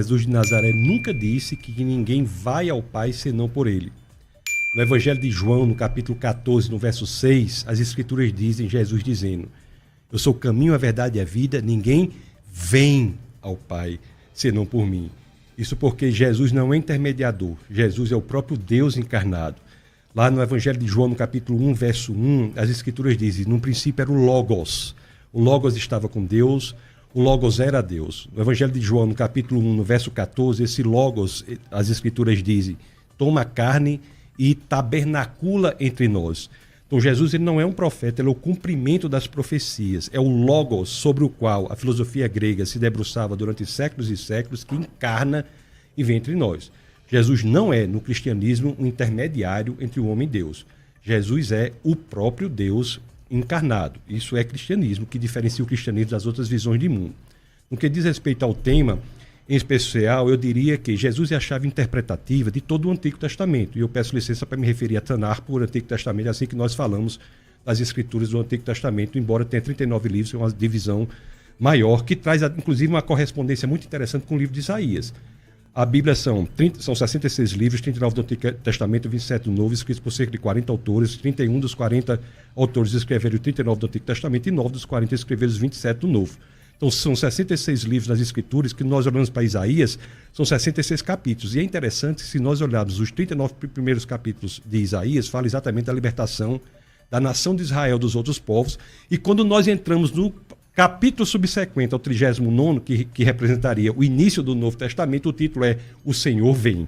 Jesus de Nazaré nunca disse que ninguém vai ao Pai senão por ele. No Evangelho de João, no capítulo 14, no verso 6, as Escrituras dizem, Jesus dizendo: eu sou o caminho, a verdade e a vida, ninguém vem ao Pai senão por mim. Isso porque Jesus não é intermediador, Jesus é o próprio Deus encarnado. Lá no Evangelho de João, no capítulo 1, verso 1, as Escrituras dizem: no princípio era o Logos estava com Deus, o Logos era Deus. No Evangelho de João, no capítulo 1, no verso 14, esse Logos, as Escrituras dizem, toma carne e tabernacula entre nós. Então Jesus ele não é um profeta, ele é o cumprimento das profecias, é o Logos sobre o qual a filosofia grega se debruçava durante séculos e séculos, que encarna e vem entre nós. Jesus não é, no cristianismo, um intermediário entre o homem e Deus. Jesus é o próprio Deus encarnado. Isso é cristianismo, que diferencia o cristianismo das outras visões de mundo. No que diz respeito ao tema, em especial, eu diria que Jesus é a chave interpretativa de todo o Antigo Testamento. E eu peço licença para me referir a Tanar por Antigo Testamento, assim que nós falamos das Escrituras do Antigo Testamento, embora tenha 39 livros, é uma divisão maior, que traz, inclusive, uma correspondência muito interessante com o livro de Isaías. A Bíblia são 66 livros, 39 do Antigo Testamento, 27 do Novo, escritos por cerca de 40 autores, 31 dos 40 autores escreveram o 39 do Antigo Testamento e 9 dos 40 escreveram os 27 do Novo. Então, são 66 livros das Escrituras, que nós olhamos para Isaías, são 66 capítulos. E é interessante, se nós olharmos os 39 primeiros capítulos de Isaías, fala exatamente da libertação da nação de Israel dos outros povos. E quando nós entramos no capítulo subsequente ao 39º, que representaria o início do Novo Testamento, o título é O Senhor Vem.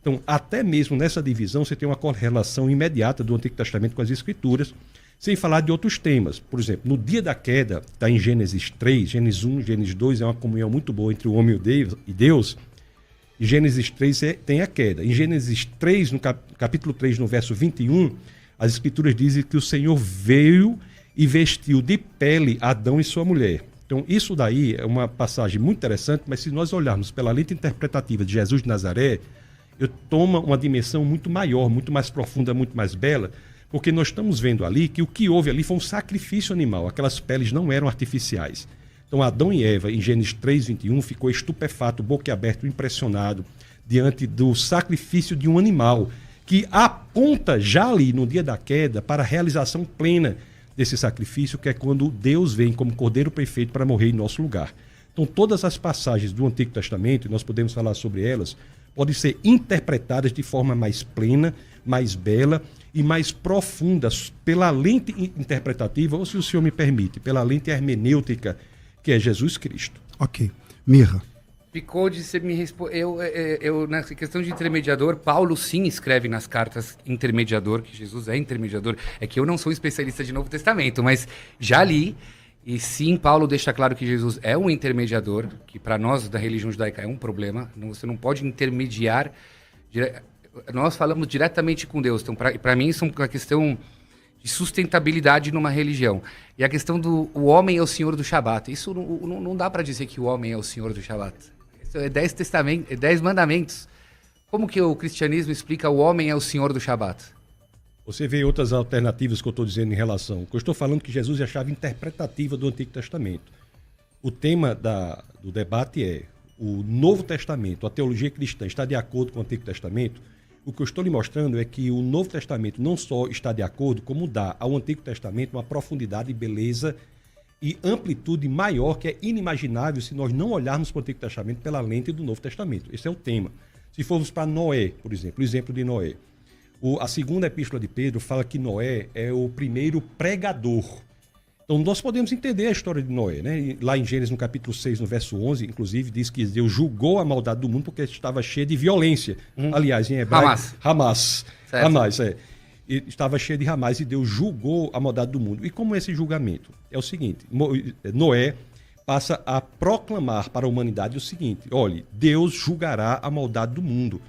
Então, até mesmo nessa divisão, você tem uma correlação imediata do Antigo Testamento com as Escrituras, sem falar de outros temas. Por exemplo, no dia da queda, está em Gênesis 3, Gênesis 1, Gênesis 2, é uma comunhão muito boa entre o homem e Deus. E Gênesis 3 tem a queda. Em Gênesis 3, no capítulo 3, no verso 21, as Escrituras dizem que o Senhor veio e vestiu de pele Adão e sua mulher. Então, isso daí é uma passagem muito interessante, mas se nós olharmos pela lente interpretativa de Jesus de Nazaré, toma uma dimensão muito maior, muito mais profunda, muito mais bela, porque nós estamos vendo ali que o que houve ali foi um sacrifício animal, aquelas peles não eram artificiais. Então Adão e Eva, em Gênesis 3, 21, ficou estupefato, boquiaberto, impressionado, diante do sacrifício de um animal, que aponta já ali no dia da queda para a realização plena desse sacrifício, que é quando Deus vem como Cordeiro perfeito para morrer em nosso lugar. Então todas as passagens do Antigo Testamento, e nós podemos falar sobre elas, podem ser interpretadas de forma mais plena, mais bela e mais profunda pela lente interpretativa, ou se o senhor me permite, pela lente hermenêutica, que é Jesus Cristo. Ok. Mirra. Ficou de você me responder. Eu, nessa questão de intermediador, Paulo sim escreve nas cartas intermediador, que Jesus é intermediador. É que eu não sou especialista de Novo Testamento, mas já li. E sim, Paulo deixa claro que Jesus é um intermediador, que para nós da religião judaica é um problema. Você não pode intermediar. Nós falamos diretamente com Deus. Então, para mim, isso é uma questão de sustentabilidade numa religião. E a questão do o homem é o senhor do Shabat. Isso não dá para dizer que o homem é o senhor do Shabat. Isso é 10 mandamentos. Como que o cristianismo explica o homem é o senhor do Shabat? Você vê outras alternativas que eu estou dizendo em relação. O que eu estou falando é que Jesus é a chave interpretativa do Antigo Testamento. O tema do debate é: o Novo Testamento, a teologia cristã, está de acordo com o Antigo Testamento? O que eu estou lhe mostrando é que o Novo Testamento não só está de acordo, como dá ao Antigo Testamento uma profundidade, beleza e amplitude maior que é inimaginável se nós não olharmos para o Antigo Testamento pela lente do Novo Testamento. Esse é o tema. Se formos para Noé, por exemplo, o exemplo de Noé. A segunda epístola de Pedro fala que Noé é o primeiro pregador. Então nós podemos entender a história de Noé, né? Lá em Gênesis, no capítulo 6, no verso 11, inclusive, diz que Deus julgou a maldade do mundo porque estava cheia de violência. Aliás, em hebraico... Hamas. E estava cheia de Hamas e Deus julgou a maldade do mundo. E como é esse julgamento? É o seguinte: Noé passa a proclamar para a humanidade o seguinte: olhe, Deus julgará a maldade do mundo,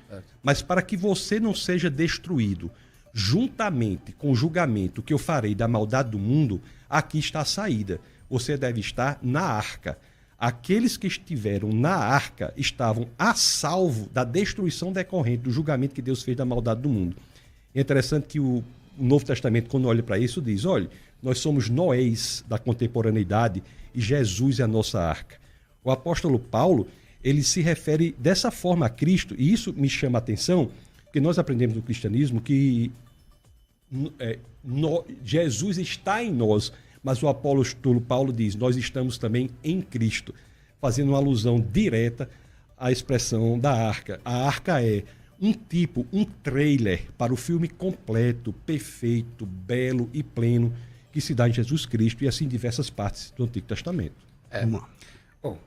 mas para que você não seja destruído juntamente com o julgamento que eu farei da maldade do mundo, aqui está a saída. Você deve estar na arca. Aqueles que estiveram na arca estavam a salvo da destruição decorrente do julgamento que Deus fez da maldade do mundo. É interessante que o Novo Testamento, quando olha para isso, diz: olha, nós somos Noés da contemporaneidade e Jesus é a nossa arca. O apóstolo Paulo, ele se refere dessa forma a Cristo, e isso me chama a atenção, porque nós aprendemos no cristianismo que Jesus está em nós, mas o apóstolo Paulo diz, nós estamos também em Cristo, fazendo uma alusão direta à expressão da arca. A arca é um trailer para o filme completo, perfeito, belo e pleno que se dá em Jesus Cristo e assim em diversas partes do Antigo Testamento. Bom,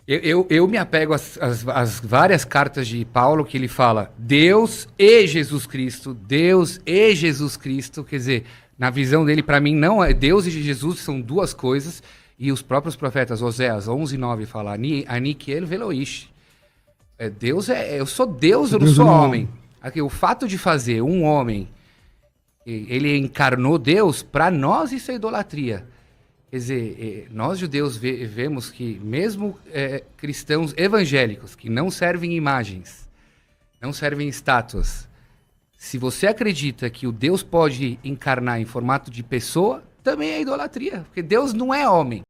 eu me apego às várias cartas de Paulo que ele fala Deus e Jesus Cristo, quer dizer, na visão dele, para mim, não é Deus e Jesus são duas coisas, e os próprios profetas, Oséias 11:9 fala Aniquiel veloish. Deus eu sou Deus, eu não sou homem. Aqui, o fato de fazer um homem, ele encarnou Deus, para nós isso é idolatria. Quer dizer, nós judeus vemos que mesmo cristãos evangélicos, que não servem imagens, não servem estátuas, se você acredita que o Deus pode encarnar em formato de pessoa, também é idolatria, porque Deus não é homem.